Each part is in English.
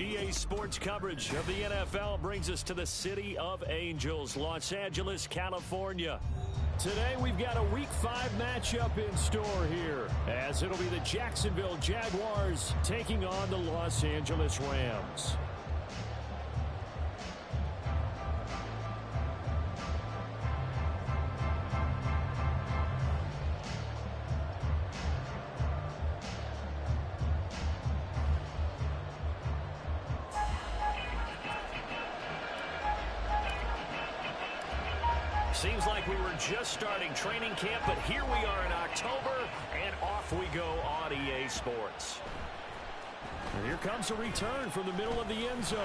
EA Sports coverage of the NFL brings us to the City of Angels, Los Angeles, California. Today we've got a Week 5 matchup in store here, as it'll be the Jacksonville Jaguars taking on the Los Angeles Rams. Seems like we were just starting training camp, but here we are in October, and off we go on EA Sports. And here comes a return from the middle of the end zone.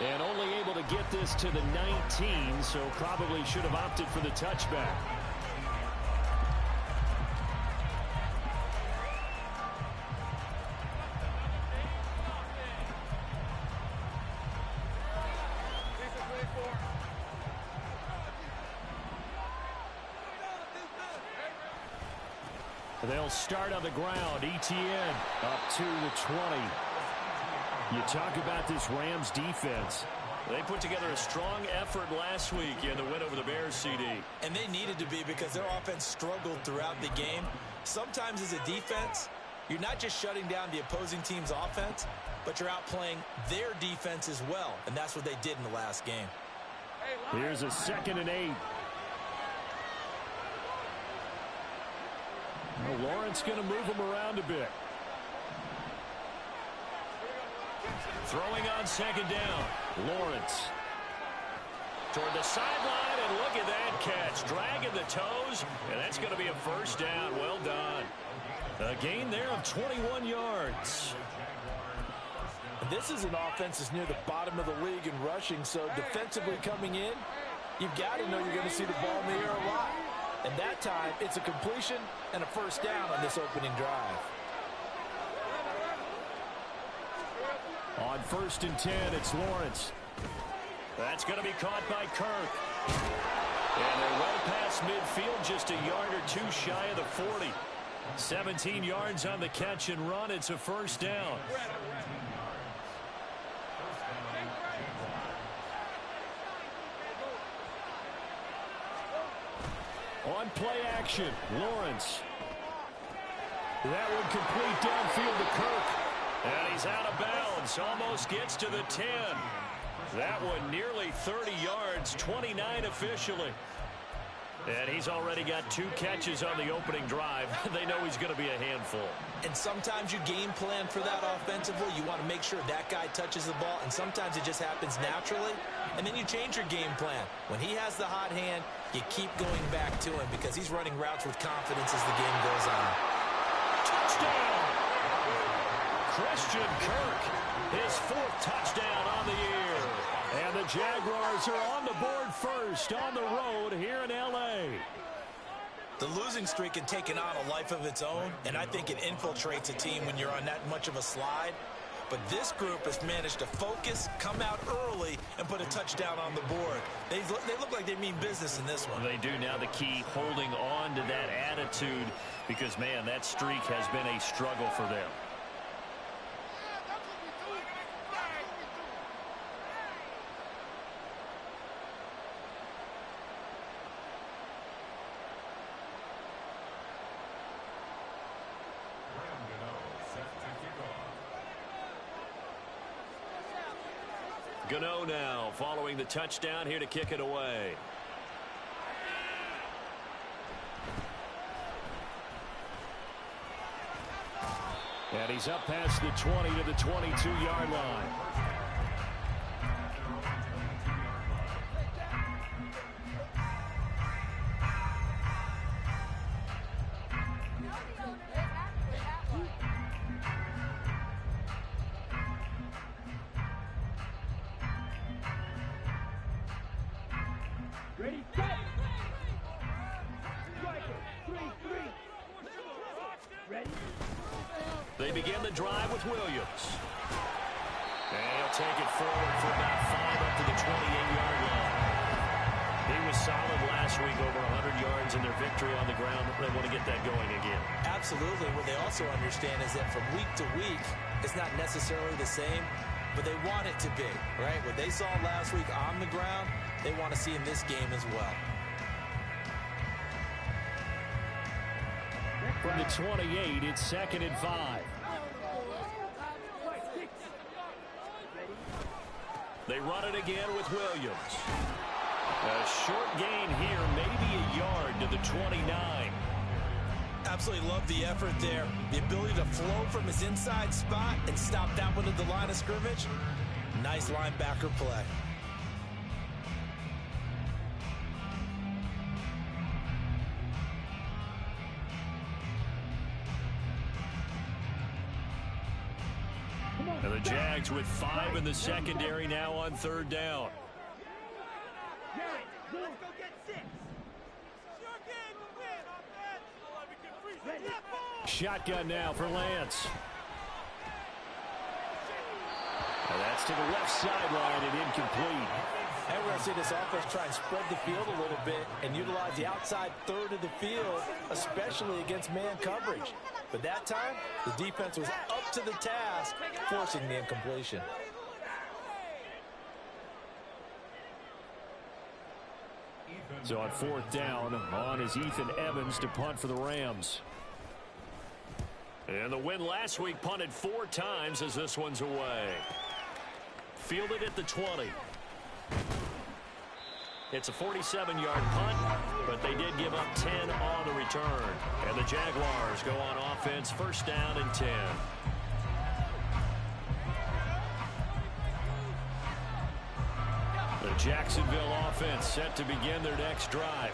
And only able to get this to the 19, so probably should have opted for the touchback. They'll start on the ground. ETN up to the 20. You talk about this Rams defense. They put together a strong effort last week in the win over the Bears, CD. And they needed to be, because their offense struggled throughout the game. Sometimes as a defense, you're not just shutting down the opposing team's offense, but you're outplaying their defense as well. And that's what they did in the last game. Here's a 2nd and 8. Well, Lawrence going to move him around a bit. Throwing on 2nd down. Lawrence. Toward the sideline, and look at that catch. Dragging the toes, and that's going to be a 1st down. Well done. A gain there of 21 yards. This is an offense that's near the bottom of the league in rushing, so defensively coming in, you've got to know you're going to see the ball in the air a lot. And that time, it's a completion and a 1st down on this opening drive. On 1st and 10, it's Lawrence. That's going to be caught by Kirk. And they're well past midfield, just a yard or two shy of the 40. 17 yards on the catch and run. It's a 1st down. On play action, Lawrence. That one complete downfield to Kirk. And he's out of bounds. Almost gets to the 10. That one nearly 30 yards, 29 officially. And he's already got 2 catches on the opening drive. They know he's going to be a handful. And sometimes you game plan for that offensively. You want to make sure that guy touches the ball, and sometimes it just happens naturally. And then you change your game plan. When he has the hot hand, you keep going back to him because he's running routes with confidence as the game goes on. Touchdown! Christian Kirk, his 4th touchdown on the year. And the Jaguars are on the board first on the road here in L.A. The losing streak had taken on a life of its own, and I think it infiltrates a team when you're on that much of a slide. But this group has managed to focus, come out early, and put a touchdown on the board. They look like they mean business in this one. They do. Now the key, holding on to that attitude, because, man, that streak has been a struggle for them. Gano now following the touchdown here to kick it away. And he's up past the 20 to the 22-yard line. They begin the drive with Williams. And he'll take it forward for about 5 up to the 28-yard line. He was solid last week, over 100 yards in their victory on the ground. They want to get that going again. Absolutely. What they also understand is that from week to week, it's not necessarily the same, but they want it to be, right? What they saw last week on the ground, they want to see in this game as well. From the 28, it's 2nd and 5. They run it again with Williams. A short gain here, maybe a yard to the 29. Absolutely love the effort there. The ability to flow from his inside spot and stop that one at the line of scrimmage. Nice linebacker play. And the Jags with 5 in the secondary now on 3rd down. Shotgun now for Lance. And that's to the left sideline and incomplete. And we're going to see this offense try and spread the field a little bit and utilize the outside third of the field, especially against man coverage. But that time, the defense was up to the task, forcing the incompletion. So on 4th down, on is Ethan Evans to punt for the Rams. And the win last week, punted 4 times as this one's away. Fielded at the 20. It's a 47-yard punt, but they did give up 10 on the return. And the Jaguars go on offense, 1st down and 10. The Jacksonville offense set to begin their next drive.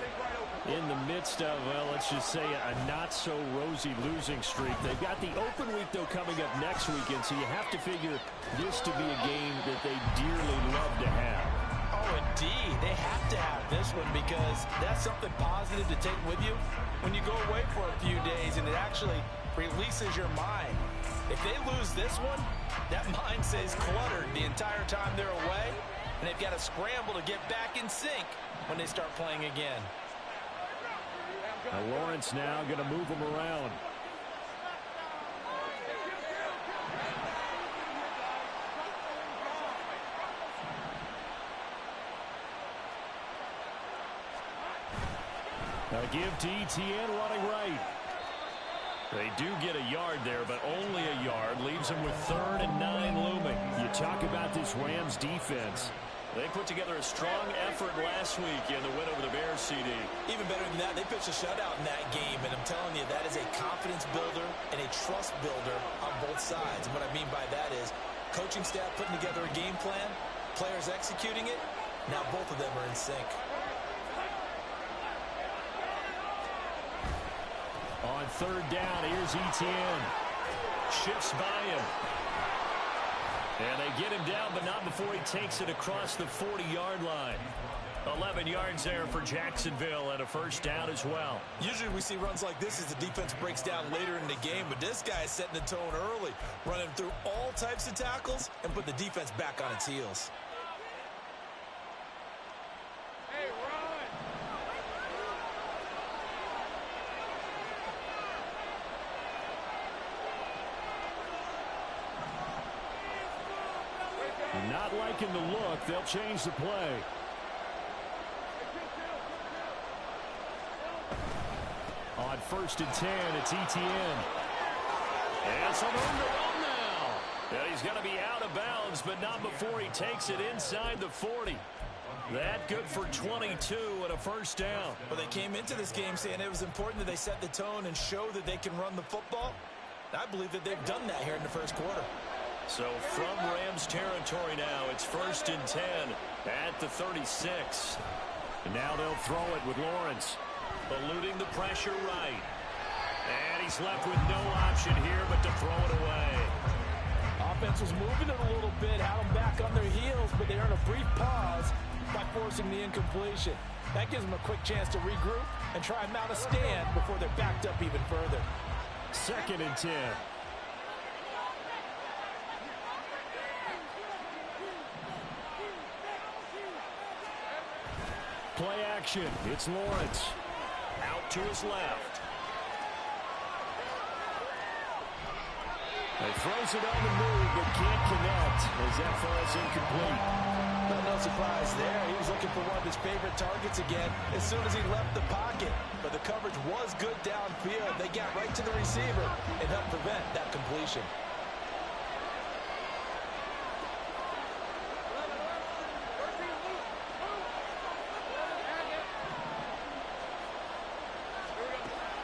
In the midst of, well, let's just say a not-so-rosy losing streak. They've got the open week, though, coming up next weekend, so you have to figure this to be a game that they dearly love to have. Oh, indeed. They have to have this one because that's something positive to take with you when you go away for a few days, and it actually releases your mind. If they lose this one, that mind stays cluttered the entire time they're away, and they've got to scramble to get back in sync when they start playing again. Now Lawrence now going to move him around. Now give to Etienne running right. They do get a yard there, but only a yard. Leaves them with 3rd and 9 looming. You talk about this Rams defense. They put together a strong effort last week in the win over the Bears, CD. Even better than that, they pitched a shutout in that game, and I'm telling you, that is a confidence builder and a trust builder on both sides. And what I mean by that is coaching staff putting together a game plan, players executing it. Now both of them are in sync. On 3rd down, here's Etienne. Shifts by him. And they get him down, but not before he takes it across the 40-yard line. 11 yards there for Jacksonville and a 1st down as well. Usually we see runs like this as the defense breaks down later in the game, but this guy is setting the tone early, running through all types of tackles and put the defense back on its heels. Not liking the look. They'll change the play. On 1st and 10, it's Etienne. And some room to run now. And he's going to be out of bounds, but not before he takes it inside the 40. That good for 22 and a 1st down. Well, they came into this game saying it was important that they set the tone and show that they can run the football. I believe that they've done that here in the 1st quarter. So from Rams territory now, it's 1st and 10 at the 36. And now they'll throw it with Lawrence, eluding the pressure right. And he's left with no option here but to throw it away. Offense was moving it a little bit, had them back on their heels, but they earn a brief pause by forcing the incompletion. That gives them a quick chance to regroup and try and mount a stand before they're backed up even further. 2nd and 10. Play action. It's Lawrence. Out to his left. He throws it on the move, but can't connect as that falls incomplete. Well, no surprise there. He was looking for one of his favorite targets again as soon as he left the pocket. But the coverage was good downfield. They got right to the receiver and helped prevent that completion.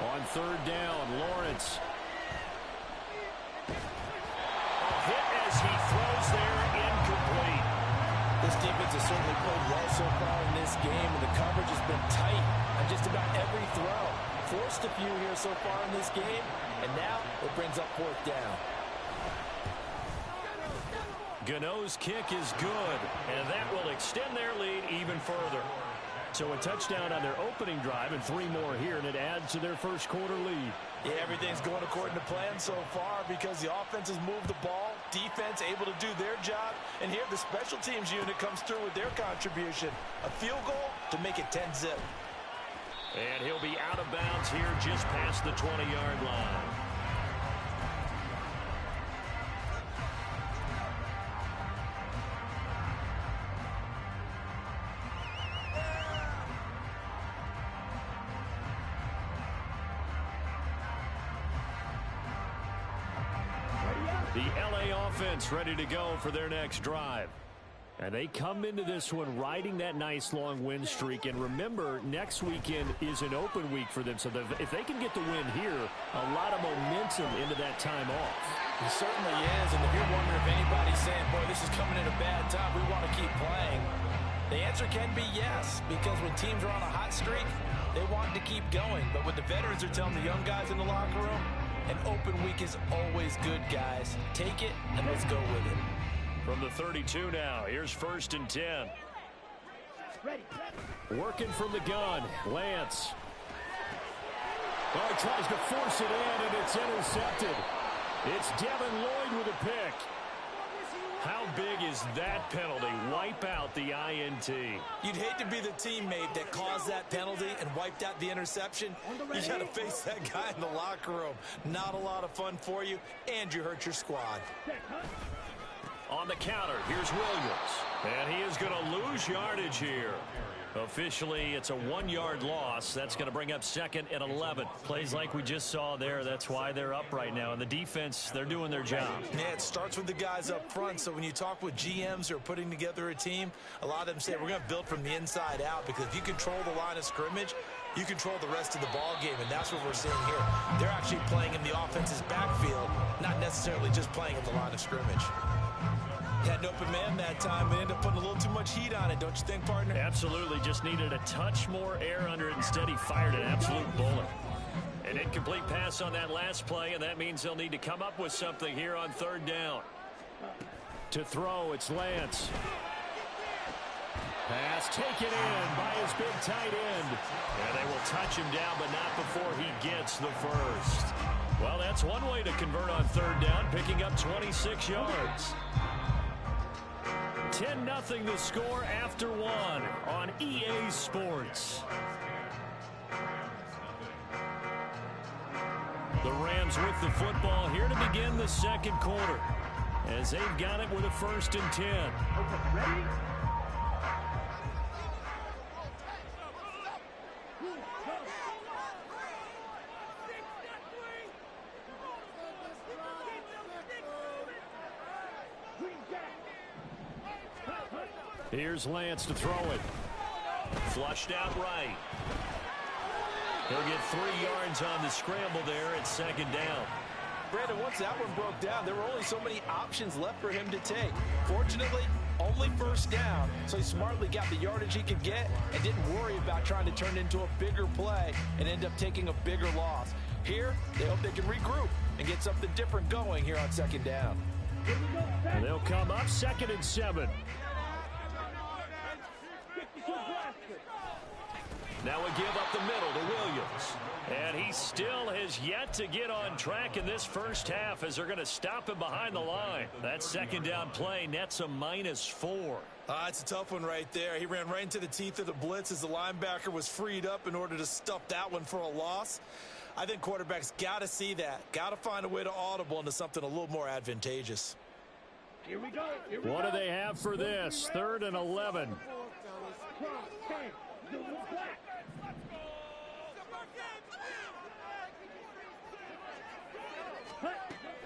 On third down, Lawrence. A hit as he throws there, incomplete. This defense has certainly played well so far in this game, and the coverage has been tight on just about every throw. Forced a few here so far in this game, and now it brings up fourth down. Gano's kick is good, and that will extend their lead even further. So a touchdown on their opening drive and 3 more here, and it adds to their first quarter lead. Yeah, everything's going according to plan so far because the offense has moved the ball, defense able to do their job, and here the special teams unit comes through with their contribution. A field goal to make it 10-zip. And he'll be out of bounds here just past the 20-yard line. The LA offense ready to go for their next drive. And they come into this one riding that nice long win streak. And remember, next weekend is an open week for them. So if they can get the win here, a lot of momentum into that time off. It certainly is. And if you're wondering if anybody's saying, boy, this is coming at a bad time, we want to keep playing, the answer can be yes. Because when teams are on a hot streak, they want to keep going. But what the veterans are telling the young guys in the locker room, an open week is always good, guys. Take it, and let's go with it. From the 32 now, here's 1st and 10. Working from the gun, Lance. Oh, he tries to force it in, and it's intercepted. It's Devin Lloyd with a pick. How big is that penalty? Wipe out the INT. You'd hate to be the teammate that caused that penalty and wiped out the interception. You got to face that guy in the locker room. Not a lot of fun for you, and you hurt your squad. On the counter, here's Williams. And he is going to lose yardage here. Officially, it's a 1-yard loss. That's going to bring up 2nd and 11. Plays like we just saw there. That's why they're up right now. And the defense, they're doing their job. Yeah, it starts with the guys up front. So when you talk with GMs who are putting together a team, a lot of them say we're going to build from the inside out, because if you control the line of scrimmage, you control the rest of the ball game, and that's what we're seeing here. They're actually playing in the offense's backfield, not necessarily just playing at the line of scrimmage. Had an open man that time, but ended up putting a little too much heat on it, don't you think, partner? Absolutely. Just needed a touch more air under it. Instead, he fired an absolute bullet. An incomplete pass on that last play, and that means they'll need to come up with something here on 3rd down. To throw, it's Lance. Pass taken in by his big tight end. And they will touch him down, but not before he gets the first. Well, that's one way to convert on 3rd down, picking up 26 yards. 10-0 the score after 1 on EA Sports. The Rams with the football here to begin the 2nd quarter, as they've got it with a 1st and 10. Okay, ready? Here's Lance to throw it. Flushed out right. He'll get 3 yards on the scramble there at 2nd down. Brandon, once that one broke down, there were only so many options left for him to take. Fortunately, only 1st down, so he smartly got the yardage he could get and didn't worry about trying to turn it into a bigger play and end up taking a bigger loss. Here, they hope they can regroup and get something different going here on 2nd down. And they'll come up 2nd and 7. Now we give up the middle to Williams. And he still has yet to get on track in this first half as they're going to stop him behind the line. That second down play nets a -4. It's a tough one right there. He ran right into the teeth of the blitz as the linebacker was freed up in order to stuff that one for a loss. I think quarterbacks got to see that. Got to find a way to audible into something a little more advantageous. Here we go. What do they have for this? 3rd and 11.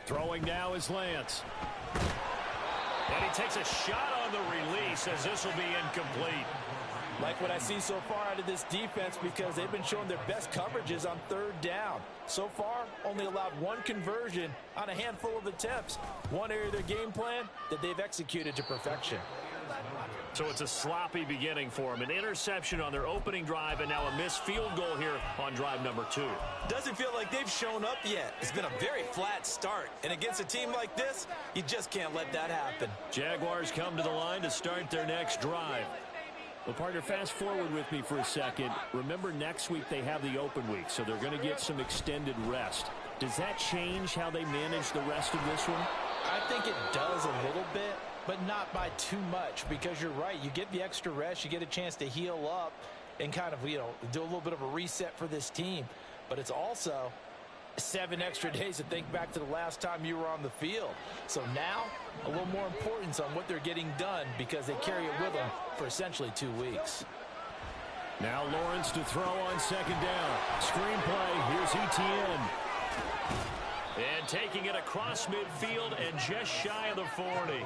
Throwing now is Lance. And he takes a shot on the release as this will be incomplete. Like what I see so far out of this defense because they've been showing their best coverages on 3rd down. So far, only allowed 1 conversion on a handful of attempts. One area of their game plan that they've executed to perfection. So it's a sloppy beginning for them. An interception on their opening drive and now a missed field goal here on drive number 2. Doesn't feel like they've shown up yet. It's been a very flat start. And against a team like this, you just can't let that happen. Jaguars come to the line to start their next drive. Well, partner, fast forward with me for a second. Remember, next week they have the open week, so they're going to get some extended rest. Does that change how they manage the rest of this one? I think it does a little bit, but not by too much because you're right. You get the extra rest. You get a chance to heal up and kind of, do a little bit of a reset for this team. But it's also 7 extra days to think back to the last time you were on the field. So now, a little more importance on what they're getting done because they carry it with them for essentially 2 weeks. Now Lawrence to throw on 2nd down. Screen play. Here's Etienne. And taking it across midfield and just shy of the 40.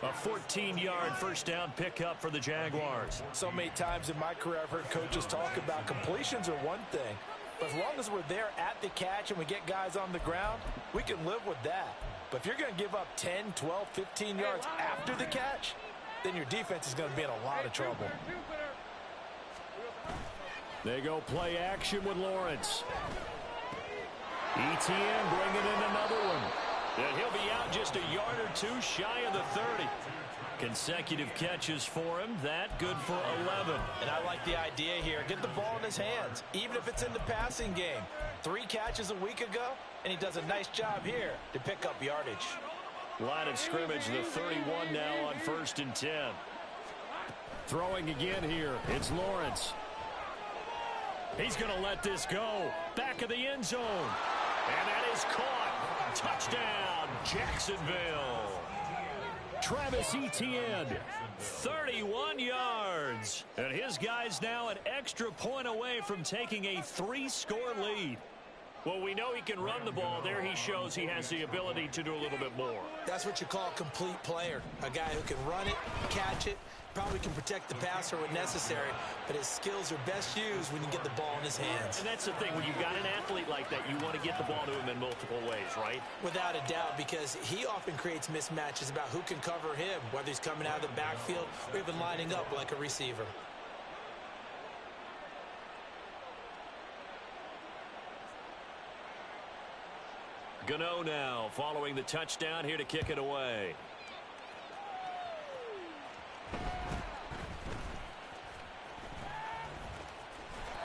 A 14-yard first down pickup for the Jaguars. So many times in my career I've heard coaches talk about completions are one thing. But as long as we're there at the catch and we get guys on the ground, we can live with that. But if you're going to give up 10, 12, 15 yards after the catch, then your defense is going to be in a lot of trouble. They go play action with Lawrence. Etienne bringing in another one. And he'll be out just a yard or 2 shy of the 30. Consecutive catches for him. That good for 11. And I like the idea here. Get the ball in his hands, even if it's in the passing game. 3 catches a week ago, and he does a nice job here to pick up yardage. Line of scrimmage, the 31 now on 1st and 10. Throwing again here. It's Lawrence. He's going to let this go. Back of the end zone. And that is caught. Touchdown, Jacksonville. Travis Etienne, 31 yards. And his guys now an extra point away from taking a 3-score lead. Well, we know he can run the ball. There he shows he has the ability to do a little bit more. That's what you call a complete player. A guy who can run it, catch it, probably can protect the passer when necessary, but his skills are best used when you get the ball in his hands. And that's the thing. When you've got an athlete like that, you want to get the ball to him in multiple ways, right? Without a doubt, because he often creates mismatches about who can cover him, whether he's coming out of the backfield or even lining up like a receiver. Gano now following the touchdown here to kick it away.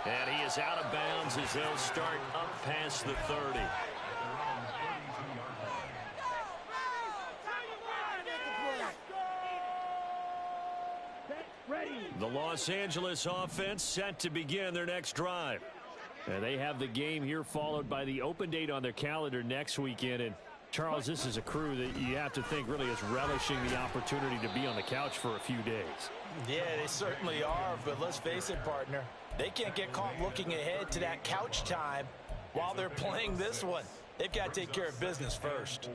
And he is out of bounds as they'll start up past the 30. The Los Angeles offense set to begin their next drive. And they have the game here followed by the open date on their calendar next weekend. And Charles, this is a crew that you have to think really is relishing the opportunity to be on the couch for a few days. Yeah, they certainly are, but let's face it, partner. They can't get caught looking ahead to that couch time while they're playing this one. They've got to take care of business first.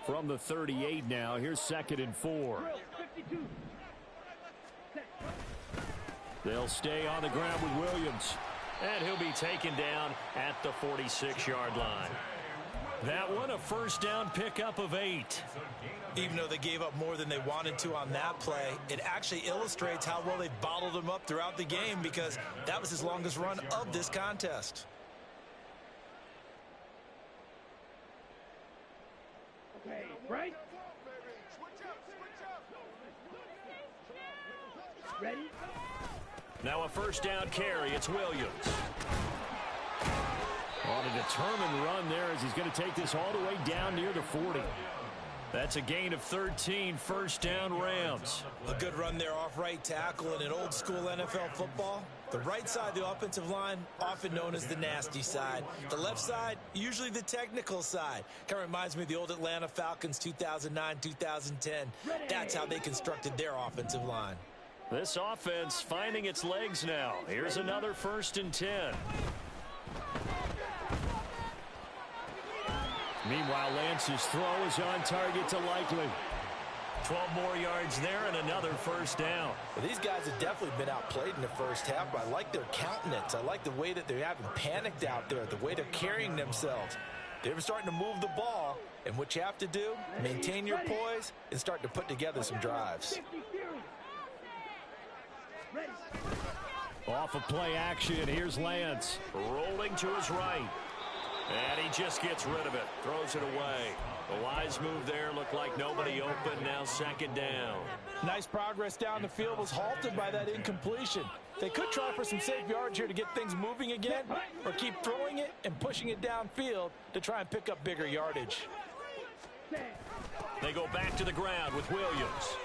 From the 38 now, here's 2nd and 4. They'll stay on the ground with Williams. And he'll be taken down at the 46-yard line. That one, a first down pickup of 8. Even though they gave up more than they wanted to on that play, it actually illustrates how well they bottled them up throughout the game because that was his longest run of this contest. Okay, right? Now a first down carry. It's Williams. On a determined run there as he's going to take this all the way down near the 40. That's a gain of 13, first down Rams. A good run there off right tackle in an old school NFL football. The right side of the offensive line, often known as the nasty side. The left side, usually the technical side. Kind of reminds me of the old Atlanta Falcons 2009, 2010. That's how they constructed their offensive line. This offense finding its legs now. Here's another 1st and 10. Meanwhile, Lance's throw is on target to Likely. 12 more yards there and another first down. Well, these guys have definitely been outplayed in the first half, but I like their countenance. I like the way that they haven't panicked out there, the way they're carrying themselves. They're starting to move the ball, and what you have to do, maintain your poise and start to put together some drives. Off of play action, here's Lance. Rolling to his right. And he just gets rid of it. Throws it away. A wise move there. Looked like nobody open. Now 2nd down. Nice progress down the field was halted by that incompletion. They could try for some safe yards here to get things moving again, or keep throwing it and pushing it downfield to try and pick up bigger yardage. They go back to the ground with Williams.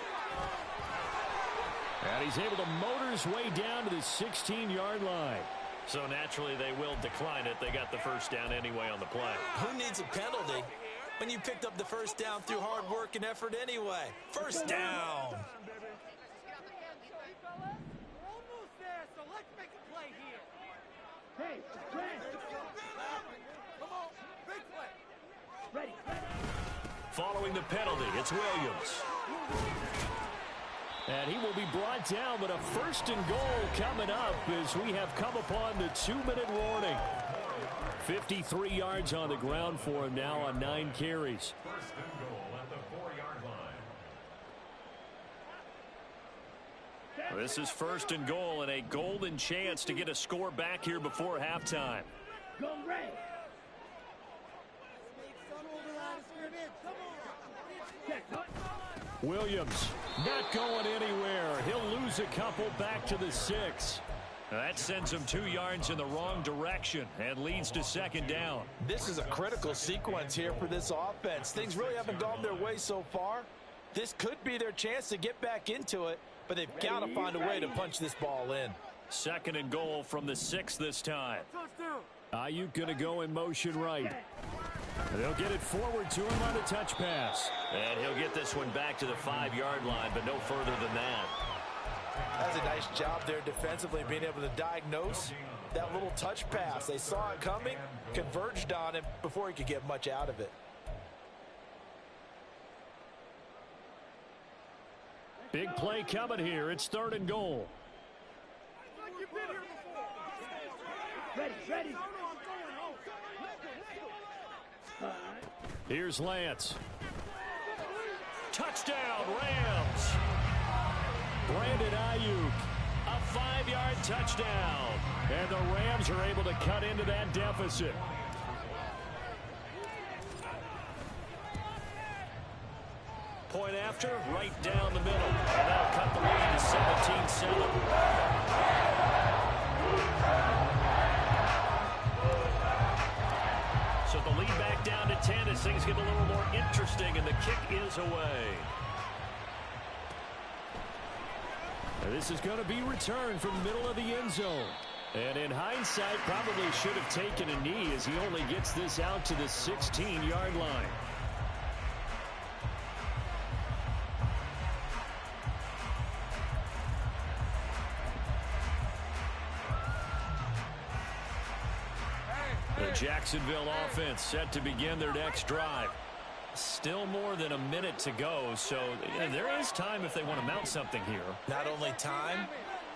And he's able to motor his way down to the 16-yard line. So naturally they will decline it. They got the first down anyway on the play. Who needs a penalty when you picked up the first down through hard work and effort anyway? First down. Following the penalty, it's Williams. And he will be brought down, but a 1st and goal coming up as we have come upon the 2-minute warning. 53 yards on the ground for him now on 9 carries. 1st and goal at the 4-yard line. This is 1st and goal and a golden chance to get a score back here before halftime. Go Ray. Williams not going anywhere. He'll lose a couple back to the 6. That sends him 2 yards in the wrong direction and leads to 2nd down. This is a critical sequence here for this offense. Things really haven't gone their way so far. This could be their chance to get back into it, but they've got to find a way to punch this ball in. 2nd and goal from the 6 this time. Ayuk going to go in motion right. They'll get it forward to him on a touch pass. And he'll get this one back to the 5-yard line, but no further than that. That's a nice job there defensively, being able to diagnose that little touch pass. They saw it coming, converged on him before he could get much out of it. Big play coming here. It's 3rd and goal. Ready. Here's Lance. Touchdown, Rams. Brandon Ayuk, a 5-yard touchdown. And the Rams are able to cut into that deficit. Point after, right down the middle. And that'll cut the lead to 17-7. So the lead back down to 10 as things get a little more interesting, and the kick is away. And this is going to be returned from the middle of the end zone. And in hindsight, probably should have taken a knee as he only gets this out to the 16-yard line. The Jacksonville offense set to begin their next drive. Still more than a minute to go, so there is time if they want to mount something here. Not only time,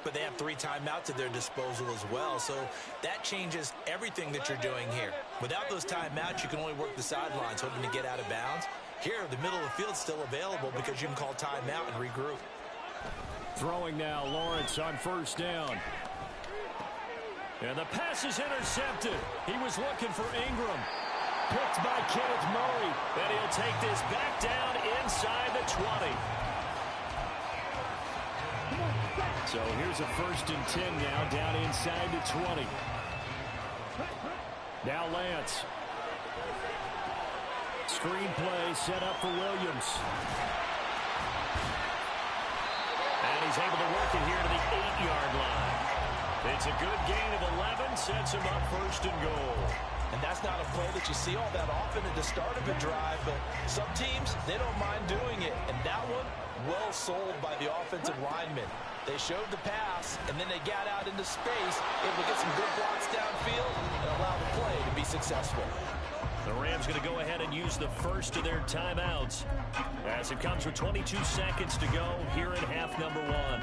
but they have 3 timeouts at their disposal as well, so that changes everything that you're doing here. Without those timeouts, you can only work the sidelines, hoping to get out of bounds. Here, the middle of the field's still available because you can call timeout and regroup. Throwing now, Lawrence on 1st down. And the pass is intercepted. He was looking for Ingram. Picked by Kenneth Murray. And he'll take this back down inside the 20. So here's a 1st and 10 now, down inside the 20. Now Lance. Screenplay set up for Williams. And he's able to work it here to the 8-yard line. It's a good gain of 11, sets him up 1st and goal. And that's not a play that you see all that often at the start of a drive, but some teams, they don't mind doing it. And that one, well sold by the offensive lineman. They showed the pass, and then they got out into space, able to get some good blocks downfield and allow the play to be successful. The Rams going to go ahead and use the first of their timeouts as it comes with 22 seconds to go here in half number 1.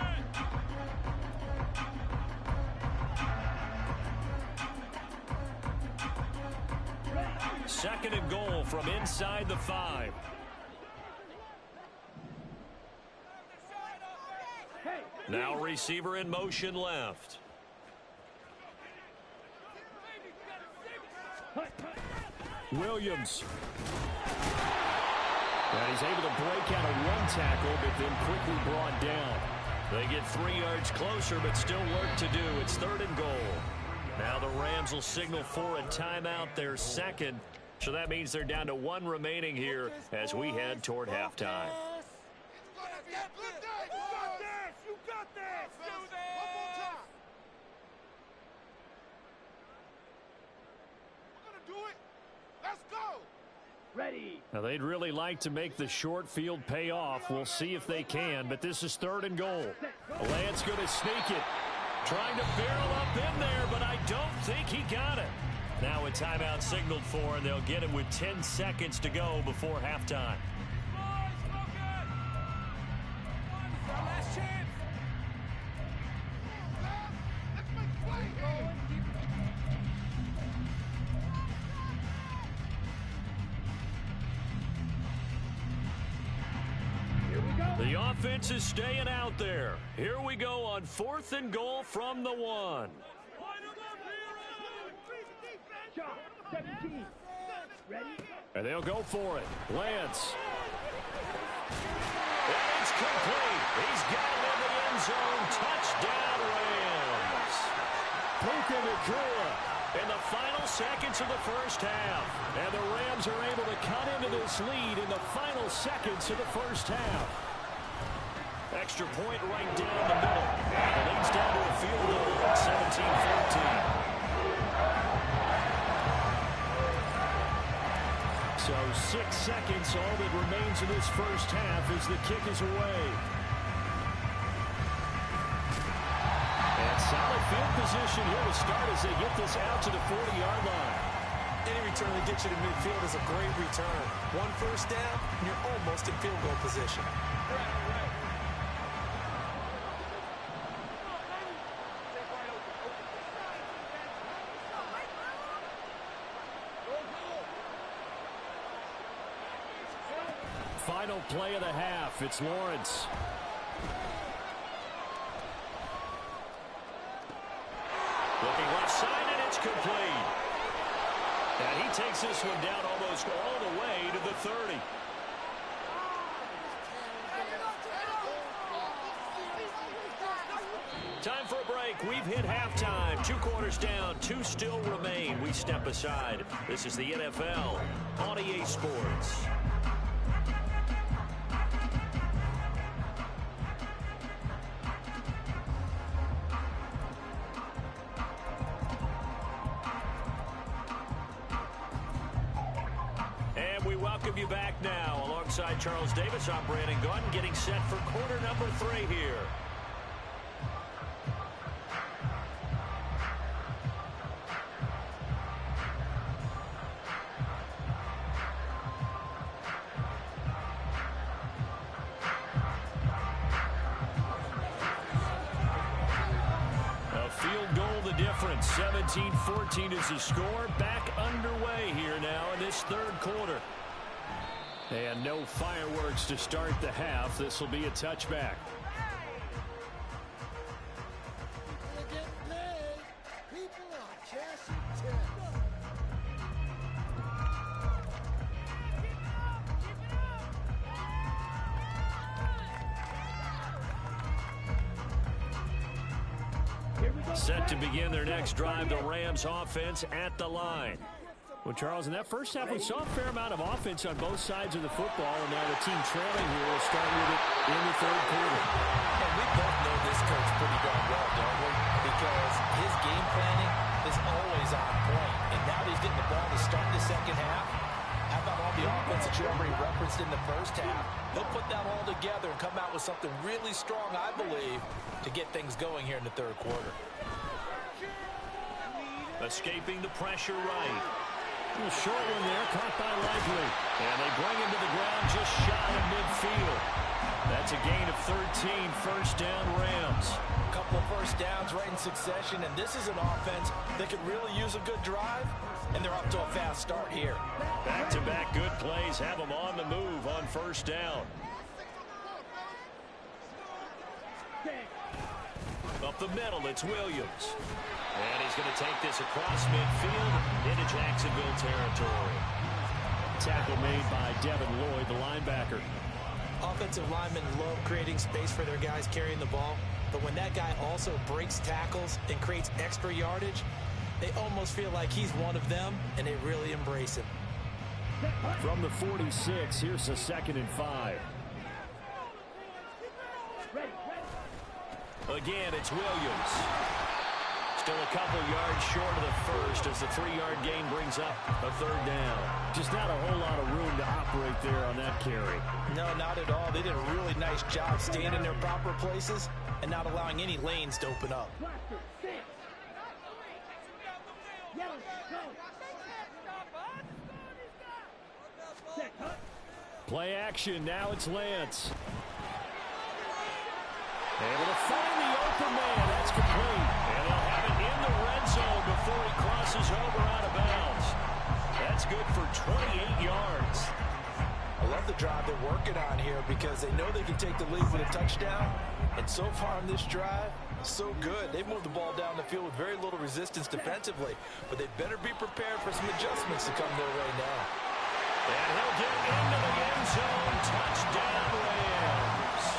2nd and goal from inside the 5. Now receiver in motion left. Williams. And he's able to break out of 1 tackle, but then quickly brought down. They get 3 yards closer, but still work to do. It's 3rd and goal. Now the Rams will signal for a timeout, their 2nd. So that means they're down to 1 remaining here as we head toward halftime. Now they'd really like to make the short field pay off. We'll see if they can, but this is 3rd and goal. Lance going to sneak it. Trying to barrel up in there, but I don't think he got it. Now a timeout signaled for, and they'll get him with 10 seconds to go before halftime. The offense is staying out there. Here we go on 4th and goal from the 1. And they'll go for it. Lance. And it's complete. He's got it in the end zone. Touchdown, Rams. Puka Nacua in the final seconds of the 1st half. And the Rams are able to cut into this lead in the final seconds of the 1st half. Extra point right down the middle. The lead's down to a field goal at 17-14. So 6 seconds, all that remains in this 1st half as the kick is away. And solid field position here to start as they get this out to the 40-yard line. Any return that gets you to midfield is a great return. 1 first down, and you're almost in field goal position. Final play of the half. It's Lawrence. Looking left side, and it's complete. And he takes this one down almost all the way to the 30. Time for a break. We've hit halftime. 2 quarters down. 2 still remain. We step aside. This is the NFL on EA Sports. Welcome you back now. Alongside Charles Davis, I'm Brandon Gordon, getting set for quarter number 3 here. A field goal the difference. 17-14 is the score. Back underway here now in this 3rd quarter. And no fireworks to start the half. This will be a touchback. Set to begin their next drive, the Rams offense at the line. Well, Charles, in that first half, we saw a fair amount of offense on both sides of the football, and now the team trailing here will start with it in the third quarter. And we both know this coach pretty darn well, don't we? Because his game planning is always on point. And now that he's getting the ball to start the second half, how about all the offense that you already referenced in the first half? He'll put that all together and come out with something really strong, I believe, to get things going here in the third quarter. Escaping the pressure right. A short one there, caught by Likely. And they bring him to the ground just shy of midfield. That's a gain of 13, first down Rams. A couple of first downs right in succession, and this is an offense that could really use a good drive, and they're up to a fast start here. Back-to-back good plays have them on the move on first down. Up the middle, it's Williams. And he's going to take this across midfield into Jacksonville territory. Tackle made by Devin Lloyd, the linebacker. Offensive linemen love creating space for their guys carrying the ball, but when that guy also breaks tackles and creates extra yardage, they almost feel like he's one of them, and they really embrace him. From the 46, here's a 2nd and 5. Again, it's Williams. Still a couple yards short of the first as the 3-yard gain brings up a third down. Just not a whole lot of room to operate there on that carry. No, not at all. They did a really nice job staying in their proper places and not allowing any lanes to open up. Play action. Now it's Lance. Able to find the open man. That's complete. And they'll have it in the red zone before he crosses over out of bounds. That's good for 28 yards. I love the drive they're working on here because they know they can take the lead with a touchdown. And so far on this drive, so good. They've moved the ball down the field with very little resistance defensively. But they better be prepared for some adjustments to come their way now. And he'll get into the end zone. Touchdown, Rams.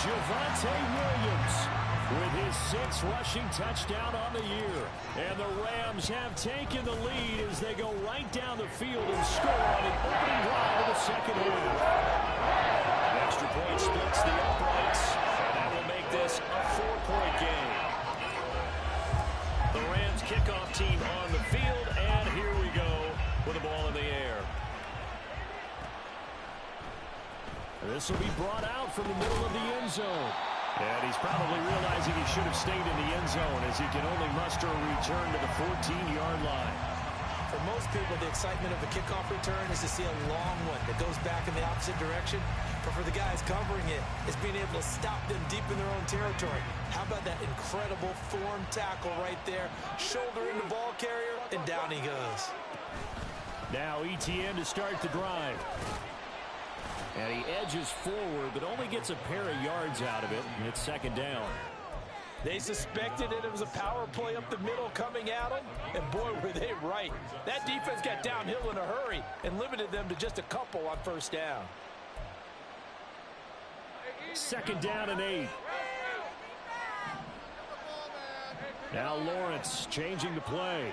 Javonte Williams with his 6th rushing touchdown on the year. And the Rams have taken the lead as they go right down the field and score on an opening drive of the second half. An extra point splits the uprights, and that will make this a 4-point game. The Rams kickoff team on the field, and here we go with the ball in the air. This will be brought out from the middle of the end zone. And he's probably realizing he should have stayed in the end zone as he can only muster a return to the 14-yard line. For most people, the excitement of a kickoff return is to see a long one that goes back in the opposite direction. But for the guys covering it, it's being able to stop them deep in their own territory. How about that incredible form tackle right there? Shoulder in the ball carrier, and down he goes. Now ETN to start the drive. And he edges forward, but only gets a pair of yards out of it, and it's 2nd down. They suspected it was a power play up the middle coming at them, and boy, were they right. That defense got downhill in a hurry and limited them to just a couple on first down. 2nd down and 8. Now Lawrence changing the play.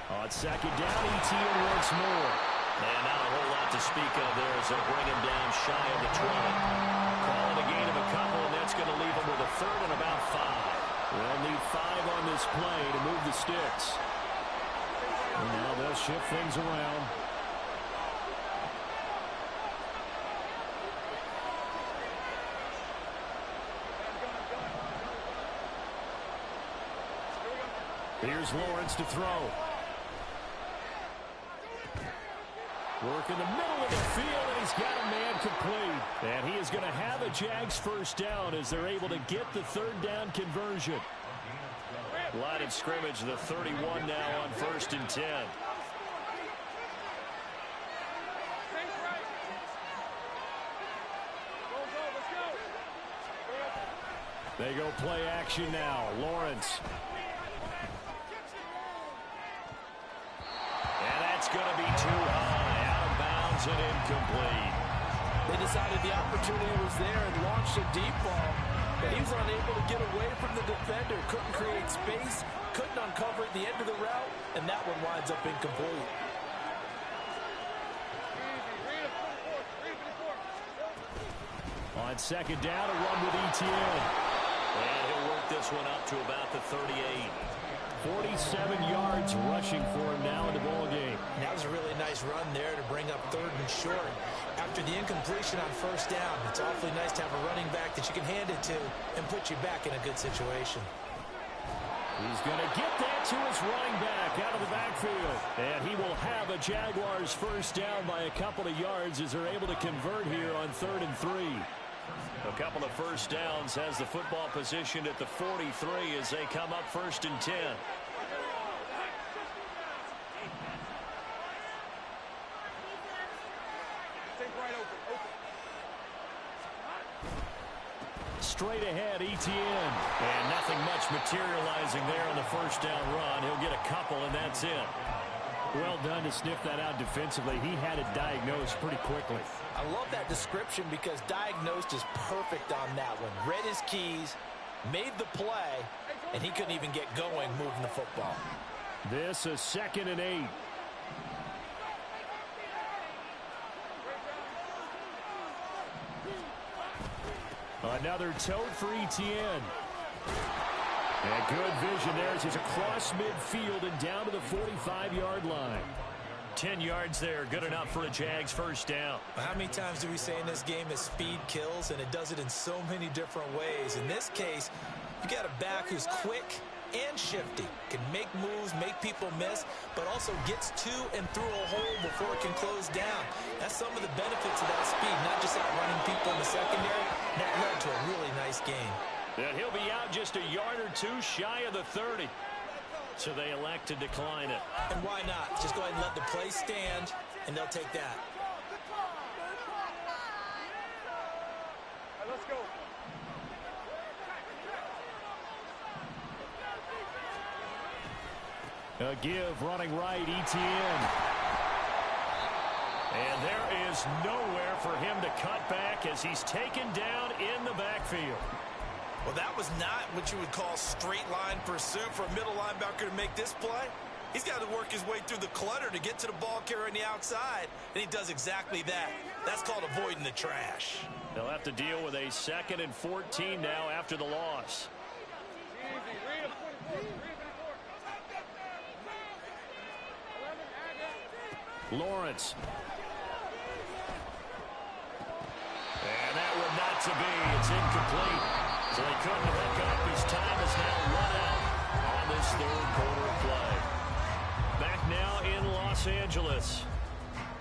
On 2nd down, ETN once more. And not a whole lot to speak of there as they'll bring him down shy of the 20. Calling a gain of a couple, and that's going to leave him with a 3rd and about 5. They'll need 5 on this play to move the sticks. And now they'll shift things around. Here's Lawrence to throw. Work in the middle of the field, and he's got a man complete. And he is going to have a Jags first down as they're able to get the 3rd down conversion. Line of scrimmage, the 31 now on 1st and 10. They go play action now. Lawrence. And that's going to be too high. Out of bounds and incomplete. They decided the opportunity was there and launched a deep ball. But he was unable to get away from the defender. Couldn't create space. Couldn't uncover at the end of the route. And that one winds up incomplete. On second down, a run with ETN. And he'll work this one up to about the 38. 47 yards rushing for him now in the ball game. That was a really nice run there to bring up 3rd and short. After the incompletion on 1st down, it's awfully nice to have a running back that you can hand it to and put you back in a good situation. He's going to get that to his running back out of the backfield. And he will have a Jaguars first down by a couple of yards as they're able to convert here on 3rd and 3. A couple of first downs has the football position at the 43 as they come up 1st and 10. Straight ahead, ETN. And nothing much materializing there on the first down run. He'll get a couple, and that's it. Well done to sniff that out defensively. He had it diagnosed pretty quickly. I love that description because diagnosed is perfect on that one. Read his keys, made the play, and he couldn't even get going moving the football. This is 2nd and 8. Another tote for ETN. And good vision there as he's across midfield and down to the 45-yard line. 10 yards there, good enough for a Jags first down. How many times do we say in this game that speed kills, and it does it in so many different ways? In this case, you got a back who's quick and shifty, can make moves, make people miss, but also gets to and through a hole before it can close down. That's some of the benefits of that speed, not just outrunning people in the secondary. That led to a really nice game. And he'll be out just a yard or two shy of the 30. So they elect to decline it. And why not? Just go ahead and let the play stand, and they'll take that. Let's go. A give running right, ETN. And there is nowhere for him to cut back as he's taken down in the backfield. Well, that was not what you would call straight line pursuit for a middle linebacker to make this play. He's got to work his way through the clutter to get to the ball carrier on the outside, and he does exactly that. That's called avoiding the trash. They'll have to deal with a 2nd and 14 now after the loss. Lawrence. And that one not to be. It's incomplete. So they couldn't hook up. His time is now run out on this 3rd quarter of play. Back now in Los Angeles.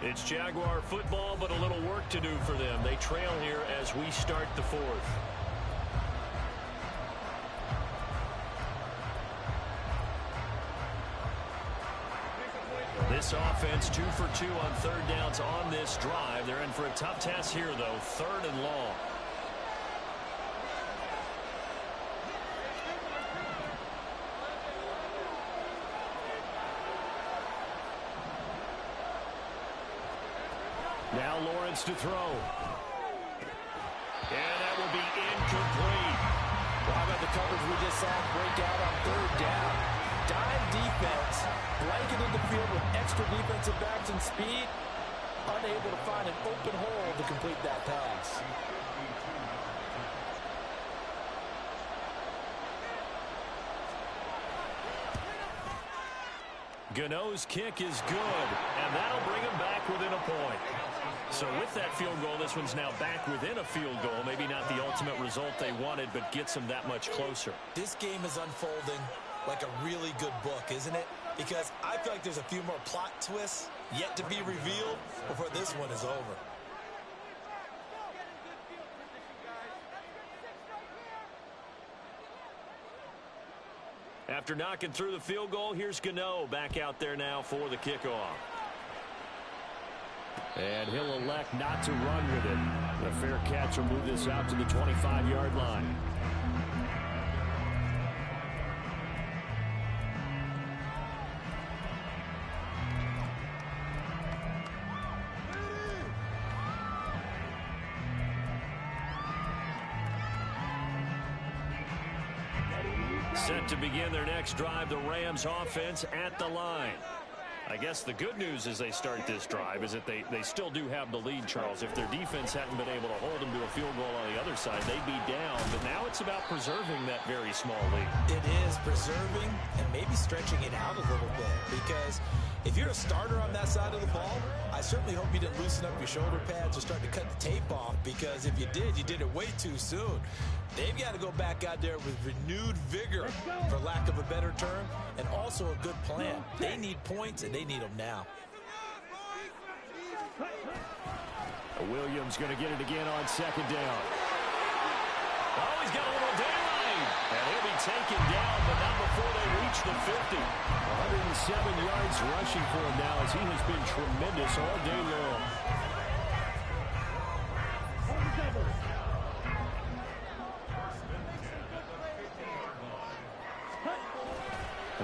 It's Jaguar football, but a little work to do for them. They trail here as we start the 4th. This offense 2 for 2 on 3rd downs on this drive. They're in for a tough task here, though. 3rd and long. Now Lawrence to throw. And that will be incomplete. Well, how about the coverage we just saw break out on 3rd down? Dime defense, blanketed the field with extra defensive backs and speed, unable to find an open hole to complete that pass. Gano's kick is good, and that'll bring him back within a point. So with that field goal, this one's now back within a field goal. Maybe not the ultimate result they wanted, but gets them that much closer. This game is unfolding like a really good book, isn't it? Because I feel like there's a few more plot twists yet to be revealed before this one is over. After knocking through the field goal, here's Gano back out there now for the kickoff. And he'll elect not to run with it. A fair catch will move this out to the 25-yard line. Set to begin their next drive, the Rams offense at the line. I guess the good news as they start this drive is that they still do have the lead, Charles. If their defense hadn't been able to hold them to a field goal on the other side, they'd be down. But now it's about preserving that very small lead. It is preserving and maybe stretching it out a little bit, because if you're a starter on that side of the ball, I certainly hope you didn't loosen up your shoulder pads or start to cut the tape off, because if you did it way too soon. They've got to go back out there with renewed vigor, for lack of a better term, and also a good plan. They need points, and they need them now. Williams going to get it again on second down. Oh, he's got a little daylight. And he'll be taken down, but not before they reach the 50. 107 yards rushing for him now, as he has been tremendous all day long.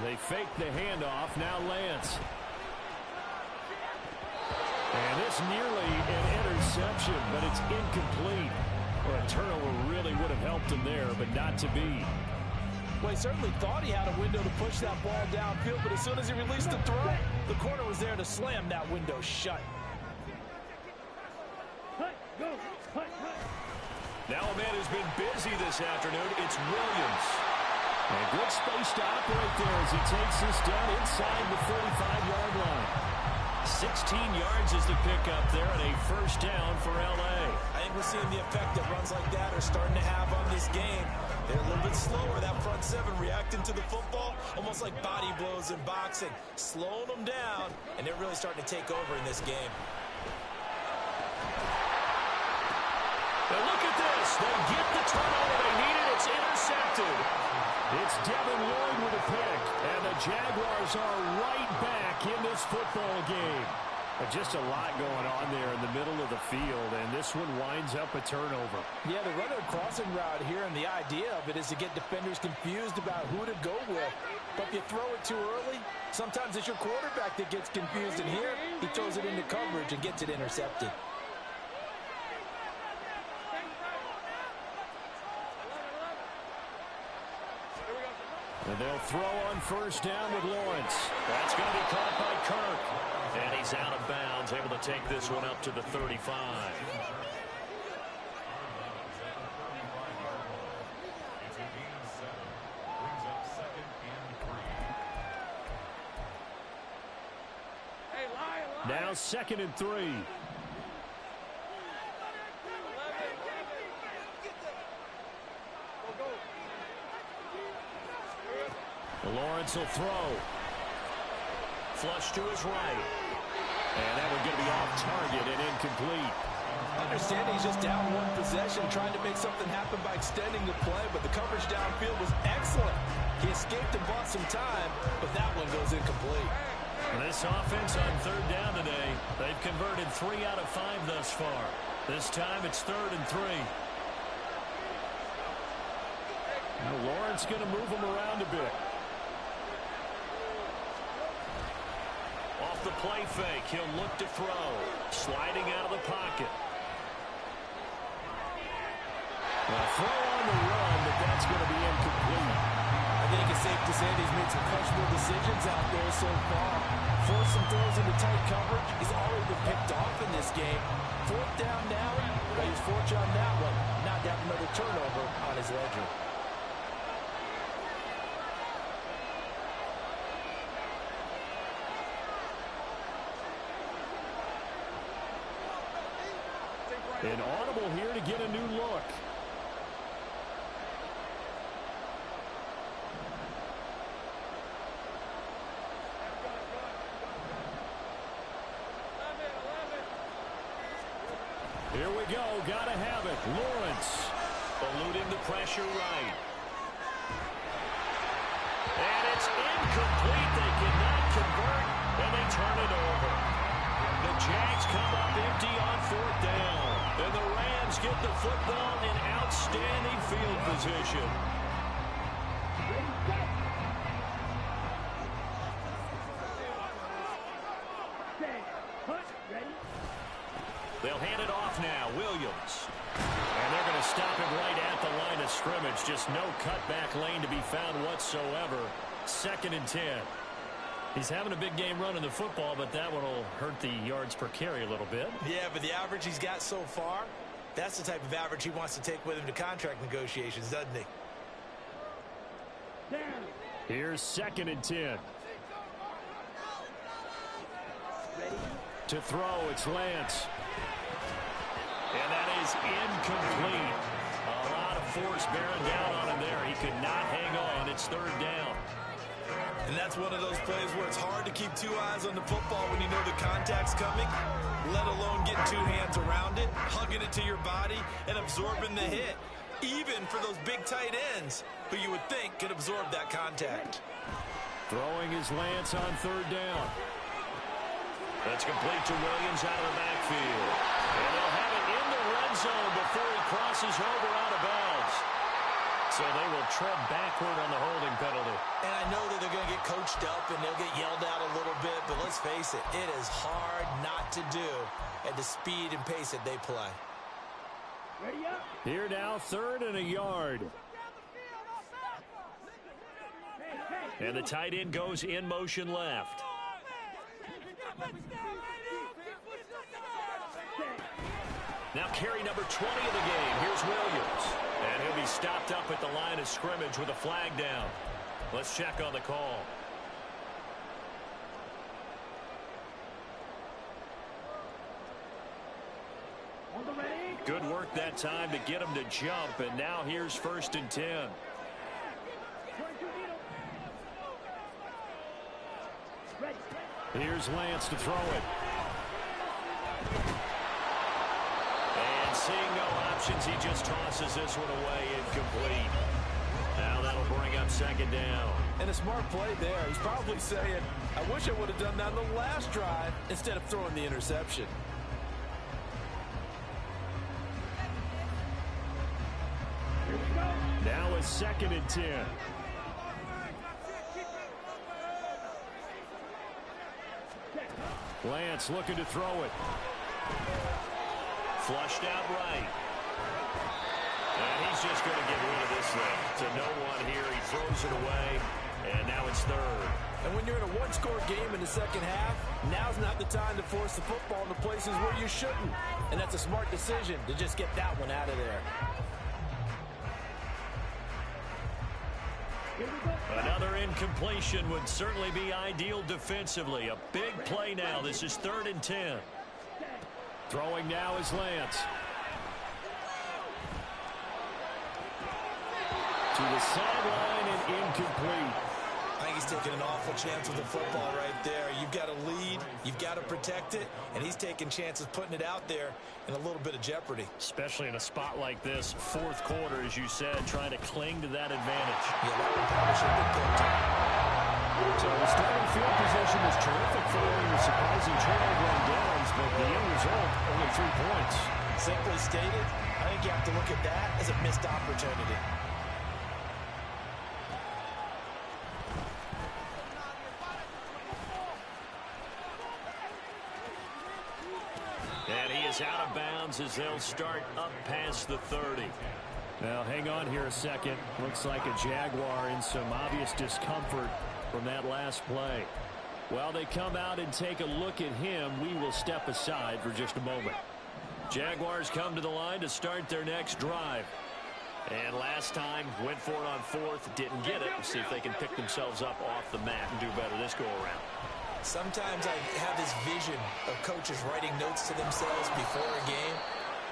They fake the handoff. Now Lance. And this nearly an interception, but it's incomplete. Well, a turnover really would have helped him there, but not to be. Well, he certainly thought he had a window to push that ball downfield, but as soon as he released the throw, the corner was there to slam that window shut. Now a man who's been busy this afternoon, it's Williams. And good space to operate there as he takes this down inside the 45-yard line. 16 yards is the pickup there, and a first down for L.A. I think we're seeing the effect that runs like that are starting to have on this game. They're a little bit slower, that front seven reacting to the football, almost like body blows in boxing, slowing them down, and they're really starting to take over in this game. And look at this. They get the turnover they needed. It's intercepted. It's Devin Lloyd with a pick, and the Jaguars are right back in this football game. Just a lot going on there in the middle of the field, and this one winds up a turnover. Yeah, the runner crossing route here, and the idea of it is to get defenders confused about who to go with. But if you throw it too early, sometimes it's your quarterback that gets confused, and here he throws it into coverage and gets it intercepted. And they'll throw on first down with Lawrence. That's going to be caught by Kirk. And he's out of bounds, able to take this one up to the 35. Now 2nd and 3. Lawrence will throw. Flush to his right. And that one going to be off target and incomplete. Understanding he's just down one possession, trying to make something happen by extending the play, but the coverage downfield was excellent. He escaped and bought some time, but that one goes incomplete. This offense on third down today, they've converted 3 out of 5 thus far. This time it's 3rd and 3. Now Lawrence going to move him around a bit. Off the play fake, he'll look to throw. Sliding out of the pocket. Well, throw on the run, but that's going to be incomplete. I think it's safe to say that he's made some questionable decisions out there so far. Forced some throws into tight coverage. He's already been picked off in this game. 4th down now, but he's fortunate on that one. Not to have another turnover on his ledger. An audible here to get a new look. Here we go. Gotta have it. Lawrence. Eluding the pressure right. And it's incomplete. They cannot convert, and they turn it over. The Jags come up empty on 4th down. And the Rams get the football in outstanding field position. They'll hand it off now. Williams. And they're going to stop him right at the line of scrimmage. Just no cutback lane to be found whatsoever. 2nd and 10. He's having a big game running the football, but that one will hurt the yards per carry a little bit. Yeah, but the average he's got so far, that's the type of average he wants to take with him to contract negotiations, doesn't he? Here's 2nd and 10. To throw, it's Lance. And that is incomplete. A lot of force bearing down on him there. He could not hang on. It's 3rd down. And that's one of those plays where it's hard to keep 2 eyes on the football when you know the contact's coming, let alone getting 2 hands around it, hugging it to your body, and absorbing the hit, even for those big tight ends who you would think could absorb that contact. Throwing is Lance on 3rd down. That's complete to Williams out of the backfield. And they'll have it in the red zone before he crosses over out of bounds. So they will tread backward on the holding penalty. And I know that they're going to get coached up and they'll get yelled at a little bit, but let's face it, it is hard not to do at the speed and pace that they play. Here now, 3rd and a yard. And the tight end goes in motion left. Now carry number 20 of the game. Here's Williams. And he'll be stopped up at the line of scrimmage with a flag down. Let's check on the call. Good work that time to get him to jump. And now here's 1st and 10. Here's Lance to throw it. And seeing no options, he just tosses this one away, incomplete. Now that'll bring up 2nd down. And a smart play there. He's probably saying, I wish I would have done that on the last drive instead of throwing the interception. Now it's 2nd and 10. Lance looking to throw it. Flushed out right. And he's just going to get rid of this thing. To no one here. He throws it away. And now it's 3rd. And when you're in a one-score game in the second half, now's not the time to force the football into places where you shouldn't. And that's a smart decision to just get that one out of there. Another incompletion would certainly be ideal defensively. A big play now. This is 3rd and 10. Throwing now is Lance. To the sideline and incomplete. I think he's taking an awful chance with the football right there. You've got to lead, you've got to protect it, and he's taking chances putting it out there in a little bit of jeopardy. Especially in a spot like this, 4th quarter, as you said, trying to cling to that advantage. Yeah, that one probably should have been picked. So the starting field position was terrific following the surprising turnover on downs, but the end result, only 3 points. Simply stated, I think you have to look at that as a missed opportunity. And he is out of bounds as they'll start up past the 30. Now, hang on here a second. Looks like a Jaguar in some obvious discomfort from that last play. While they come out and take a look at him, we will step aside for just a moment. Jaguars come to the line to start their next drive. And last time, went for it on 4th, didn't get it. We'll see if they can pick themselves up off the mat and do better this go-around. Sometimes I have this vision of coaches writing notes to themselves before a game,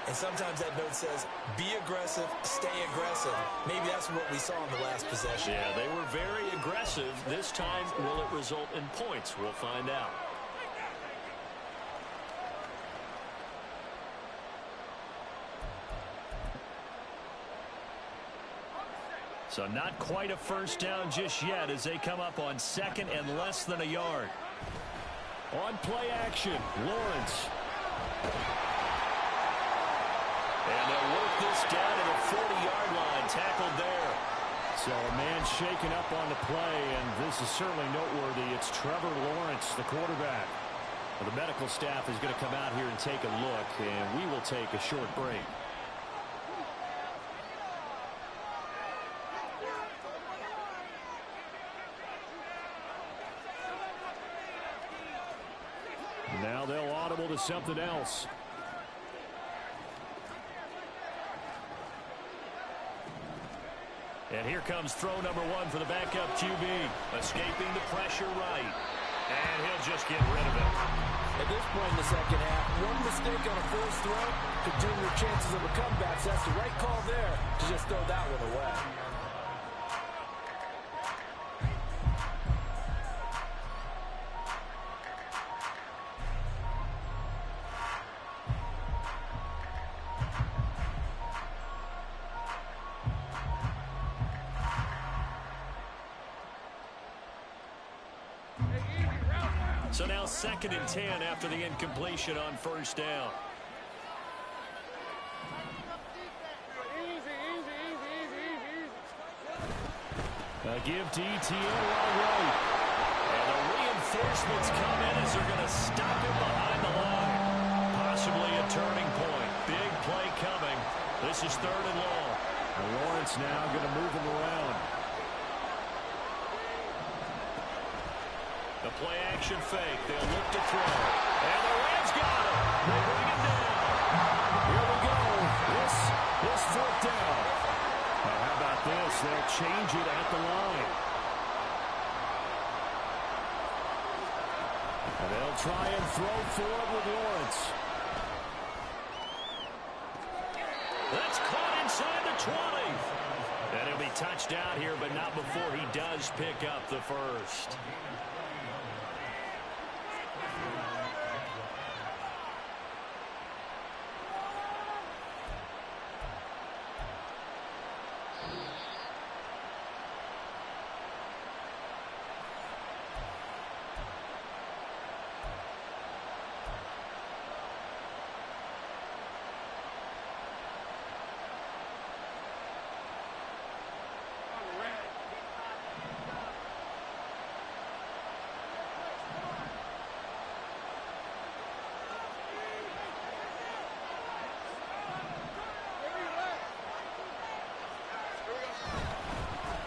and sometimes that note says, be aggressive, stay aggressive. Maybe that's what we saw in the last possession. Yeah, they were very aggressive. This time, will it result in points? We'll find out. So not quite a first down just yet as they come up on 2nd and less than a yard. On play action, Lawrence. And they'll work this down to the 40-yard line, tackled there. So a man shaken up on the play, and this is certainly noteworthy. It's Trevor Lawrence, the quarterback. Well, the medical staff is going to come out here and take a look, and we will take a short break. Now they'll audible to something else. And here comes throw number one for the backup QB. Escaping the pressure right. And he'll just get rid of it. At this point in the second half, one mistake on a first throw could doom your chances of a comeback. So that's the right call there to just throw that one away. So now 2nd and 10 after the incompletion on first down. A give to ETN all right. And the reinforcements come in as they're going to stop him behind the line. Possibly a turning point. Big play coming. This is 3rd and long. And Lawrence now going to move him around. The play action fake. They'll look to throw. And the Rams got it. They bring it down. Here we go. This is 4th down. Now how about this? They'll change it at the line. And they'll try and throw forward with Lawrence. That's caught inside the 20. And he'll be touched out here, but not before he does pick up the first.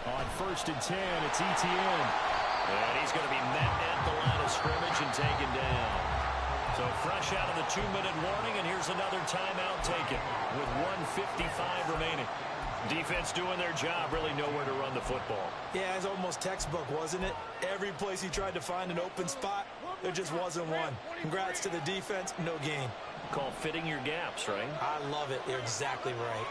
On 1st and 10, it's ETN. And he's going to be met at the line of scrimmage and taken down. So fresh out of the 2-minute warning, and here's another timeout taken with 1:55 remaining. Defense doing their job, really nowhere to run the football. Yeah, it's almost textbook, wasn't it? Every place he tried to find an open spot, there just wasn't one. Congrats to the defense, no gain. Called fitting your gaps, right? I love it. You're exactly right.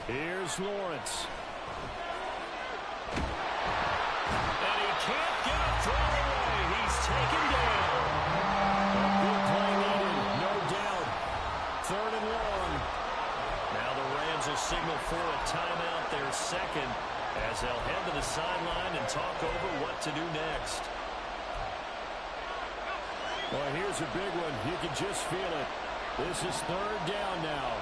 Here's Lawrence. And he can't get a throw away. He's taken down. A good play needed, no doubt. 3rd and long. Now the Rams will signal for a timeout, their 2nd, as they'll head to the sideline and talk over what to do next. Well, here's a big one. You can just feel it. This is 3rd down now.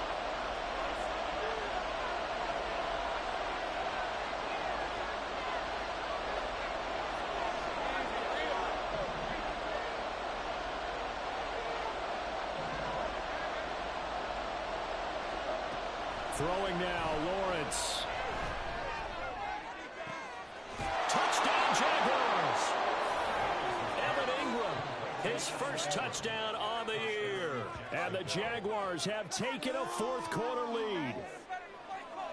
Throwing now, Lawrence. Touchdown, Jaguars. Evan Ingram, his first touchdown on the year. And the Jaguars have taken a 4th quarter lead.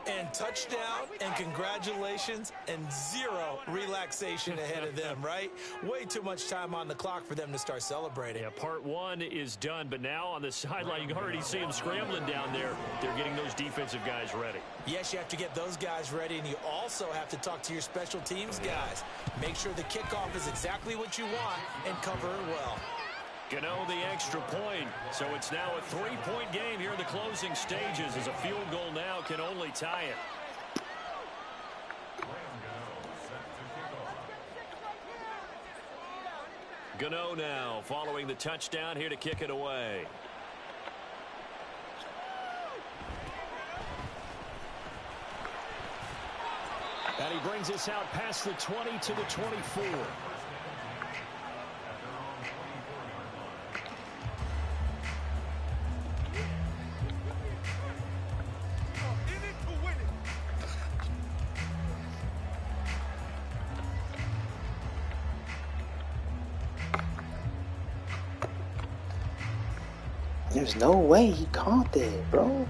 And touchdown, and congratulations, and 0 relaxation ahead of them, right? Way too much time on the clock for them to start celebrating. Yeah, part 1 is done, but now on the sideline, you can already see them scrambling down there. They're getting those defensive guys ready. Yes, you have to get those guys ready, and you also have to talk to your special teams guys. Make sure the kickoff is exactly what you want and cover it well. Gano the extra point, so it's now a 3-point game here in the closing stages as a field goal now can only tie it. Gano now following the touchdown here to kick it away. And he brings us out past the 20 to the 24. There's no way he caught that, bro.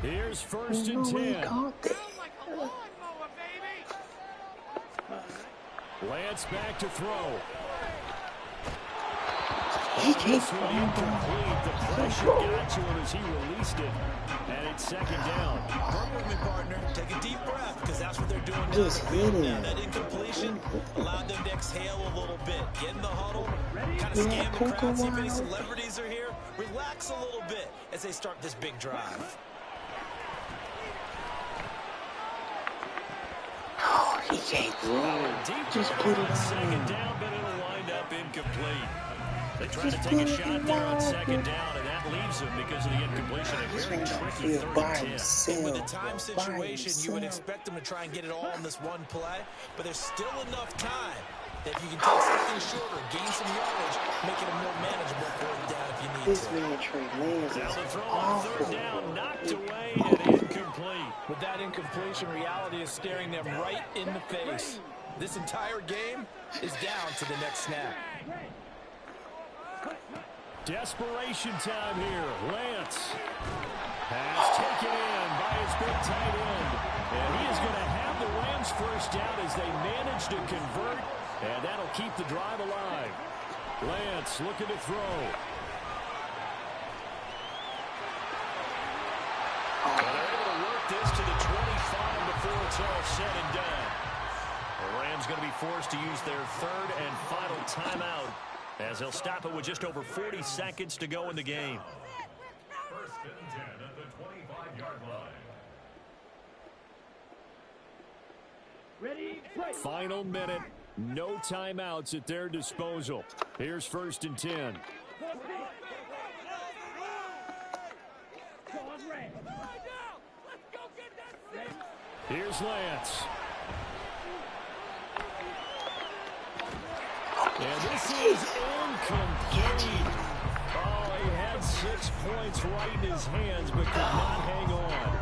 Here's first There's and no way he 10. caught that. Lance back to throw. He can't This one incomplete. The pressure got to him as he released it. And it's second down. Work with me, partner. Take a deep breath, because that's what they're doing now. Just hit him. Now, that incompletion allowed them to exhale a little bit. Get in the huddle, kind of scan the crowd, see if any celebrities are here. Relax a little bit as they start this big drive. Oh, he can't throw. Just put it on. Second down, but it'll wind up incomplete. They try to take a shot there on second down, and that leaves them because of the incompletion. A very tricky third and 10. With the time situation, you would expect them to try and get it all in this one play, but there's still enough time that if you can take something shorter, gain some yardage, make it a more manageable fourth down if you need This to. man Trey Lance Now is the throw on awful. third down, knocked away and incomplete. With that incompletion, reality is staring them right in the face. This entire game is down to the next snap. Desperation time here. Lance. Pass taken in by his big tight end. And he is going to have the Rams first down as they manage to convert. And that'll keep the drive alive. Lance looking to throw. And they're able to work this to the 25 before it's all said and done. The Rams going to be forced to use their third and final timeout, as they'll stop it with just over 40 seconds to go in the game. First and 10 at the 25-yard line. Final minute. No timeouts at their disposal. Here's first and 10. Here's Lance. And this is incomplete. Oh, he had 6 points right in his hands, but could not hang on.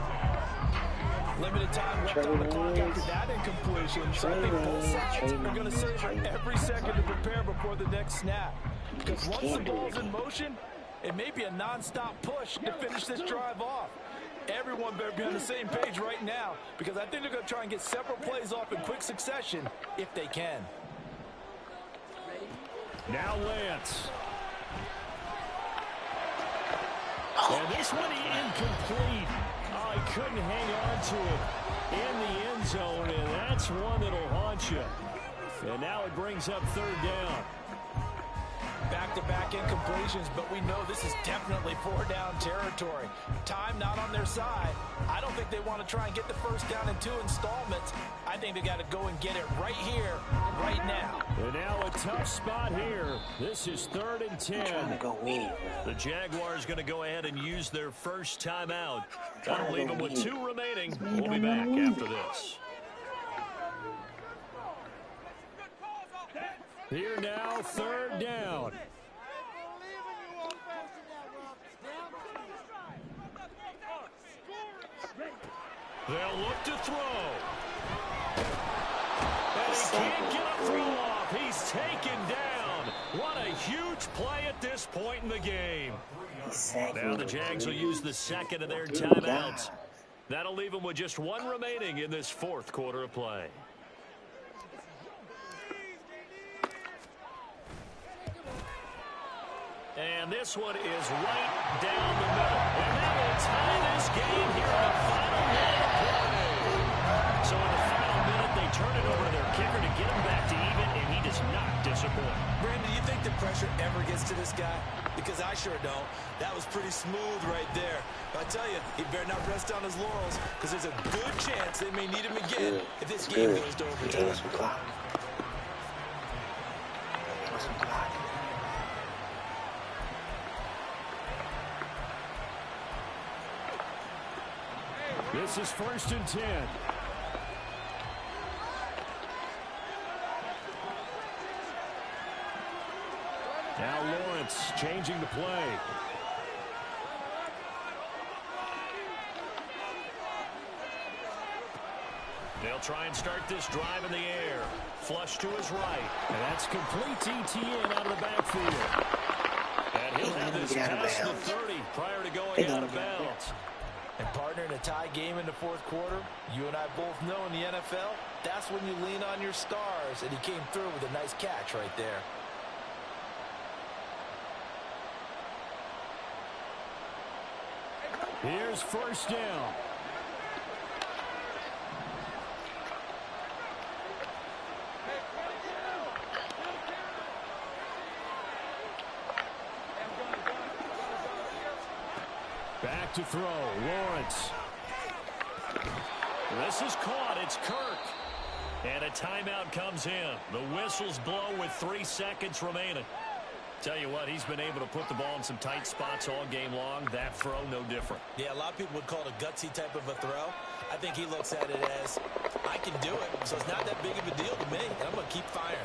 Limited time left on the clock after that incompletion. So I think both sides are going to savor every second to prepare before the next snap. Because once the ball's in motion, it may be a non-stop push to finish this drive off. Everyone better be on the same page right now, because I think they're going to try and get several plays off in quick succession if they can. Now Lance. And this one incomplete. Oh, he couldn't hang on to it in the end zone, and that's one that'll haunt you. And now it brings up third down. Back-to-back incompletions, but we know this is definitely four-down territory. Time not on their side. I don't think they want to try and get the first down in 2 installments. I think they got to go and get it right here, right now. And now a tough spot here. This is third and 10. Trying to go in. The Jaguars going to go ahead and use their first timeout. That'll leave them with 2 remaining. We'll be back after this. Here now, third down. They'll look to throw. And he can't get a throw off. He's taken down. What a huge play at this point in the game. Now the Jags will use the second of their timeouts. That'll leave them with just 1 remaining in this fourth quarter of play. And this one is right down the middle. And that will tie this game here in the final minute of play. So in the final minute, they turn it over to their kicker to get him back to even, and he does not disappoint. Brandon, do you think the pressure ever gets to this guy? Because I sure don't. That was pretty smooth right there. But I tell you, he better not rest on his laurels, because there's a good chance they may need him again if this game goes to overtime. This is 1st and 10. Now Lawrence changing the play. They'll try and start this drive in the air. Flush to his right. And that's complete ETN out of the backfield. And he'll have this past the 30 prior to going out of bounds. And partner, in a tie game in the 4th quarter, you and I both know in the NFL, that's when you lean on your stars. And he came through with a nice catch right there. Here's 1st down. Back to throw. Lawrence. This is caught. It's Kirk. And a timeout comes in. The whistles blow with 3 seconds remaining. Tell you what, he's been able to put the ball in some tight spots all game long. That throw, no different. Yeah, a lot of people would call it a gutsy type of a throw. I think he looks at it as, I can do it, so it's not that big of a deal to me, and I'm going to keep firing.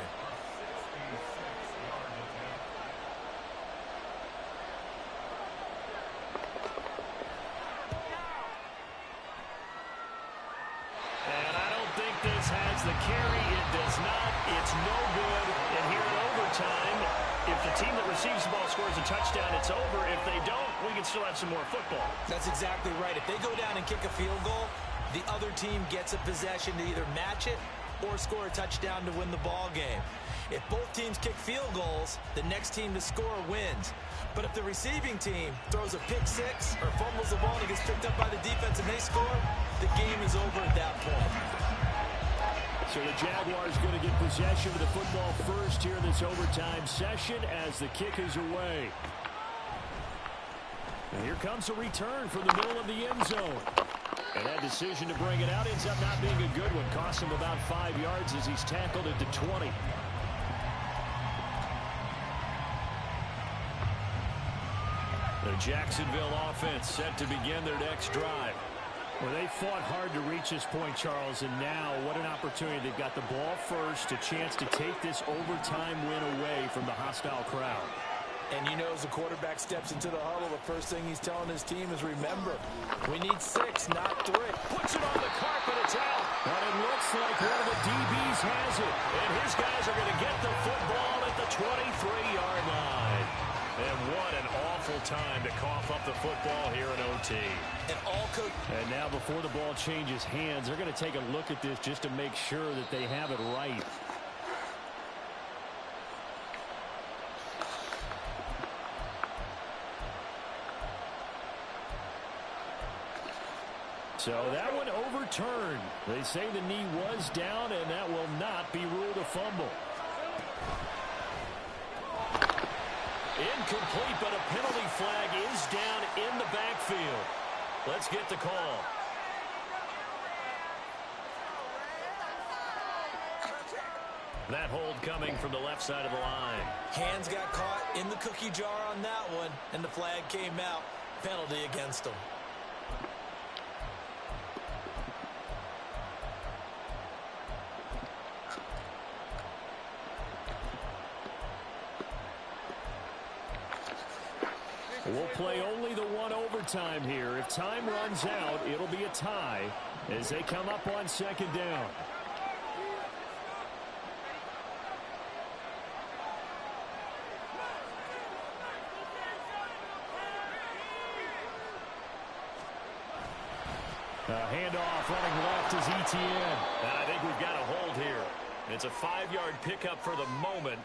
And I don't think this has the carry. It does not. It's no good. And here in overtime, if the team that receives the ball scores a touchdown, it's over. If they don't, we can still have some more football. That's exactly right. If they go down and kick a field goal, the other team gets a possession to either match it or score a touchdown to win the ball game. If both teams kick field goals, the next team to score wins. But if the receiving team throws a pick six or fumbles the ball and it gets picked up by the defense and they score, the game is over at that point. So the Jaguars going to get possession of the football first here in this overtime session as the kick is away. And here comes a return from the middle of the end zone. And that decision to bring it out ends up not being a good one. Costs him about 5 yards as he's tackled into 20. The Jacksonville offense set to begin their next drive. Well, they fought hard to reach this point, Charles, and now what an opportunity. They've got the ball first, a chance to take this overtime win away from the hostile crowd. And you know, as the quarterback steps into the huddle, the first thing he's telling his team is, remember, we need 6, not 3. Puts it on the carpet, it's out. But it looks like one of the DBs has it. And his guys are going to get the football at the 23-yard line. And what an awful time to cough up the football here in OT. And now before the ball changes hands, they're going to take a look at this just to make sure that they have it right. So that one overturned. They say the knee was down, and that will not be ruled a fumble. Incomplete, but a penalty flag is down in the backfield. Let's get the call. That hold coming from the left side of the line. Hands got caught in the cookie jar on that one, and the flag came out. Penalty against them. We'll play only the one overtime here. If time runs out, it'll be a tie as they come up on 2nd down. Handoff running left is ETN. And I think we've got a hold here. It's a 5-yard pickup for the moment.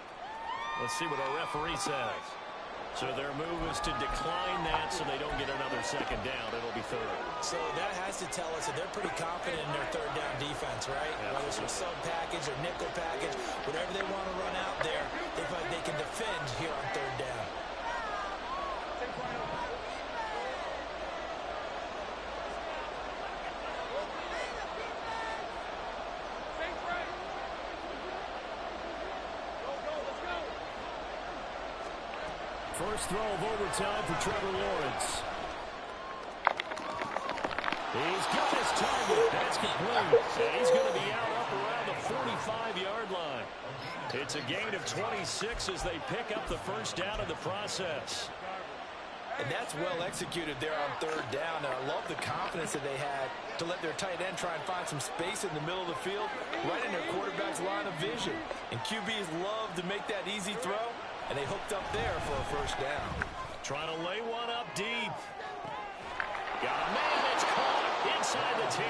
Let's see what our referee says. So their move is to decline that so they don't get another 2nd down. It'll be 3rd. So that has to tell us that they're pretty confident in their 3rd down defense, right? Yeah. Whether it's a sub package or nickel package, whatever they want to run out there, they feel like they can defend here on 3rd down. First throw of overtime for Trevor Lawrence. He's got his target. That's complete. And he's going to be out up around the 45-yard line. It's a gain of 26 as they pick up the first down in the process. And that's well executed there on third down. And I love the confidence that they had to let their tight end try and find some space in the middle of the field, right in their quarterback's line of vision. And QBs love to make that easy throw, and they hooked up there for a first down. Trying to lay one up deep. Got a man that's caught inside the 10.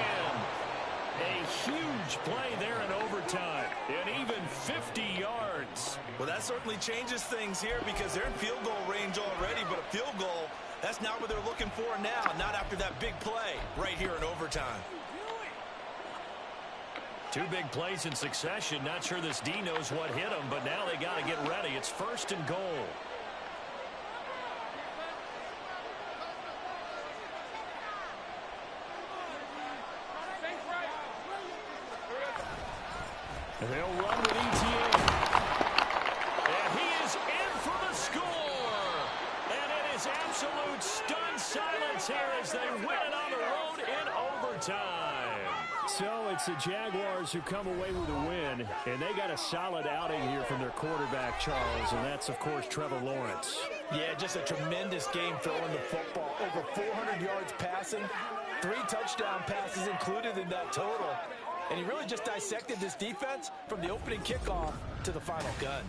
A huge play there in overtime, and even 50 yards. Well, that certainly changes things here because they're in field goal range already, but a field goal, that's not what they're looking for now, not after that big play right here in overtime. Two big plays in succession. Not sure this D knows what hit them, but now they got to get ready. It's first and goal. They'll run with ETA. And he is in for the score. And it is absolute stunned silence here as they win it on the road in overtime. So it's the Jaguars who come away with a win, and they got a solid outing here from their quarterback, Charles, and that's, of course, Trevor Lawrence. Yeah, just a tremendous game throwing the football. Over 400 yards passing, 3 touchdown passes included in that total. And he really just dissected this defense from the opening kickoff to the final gun.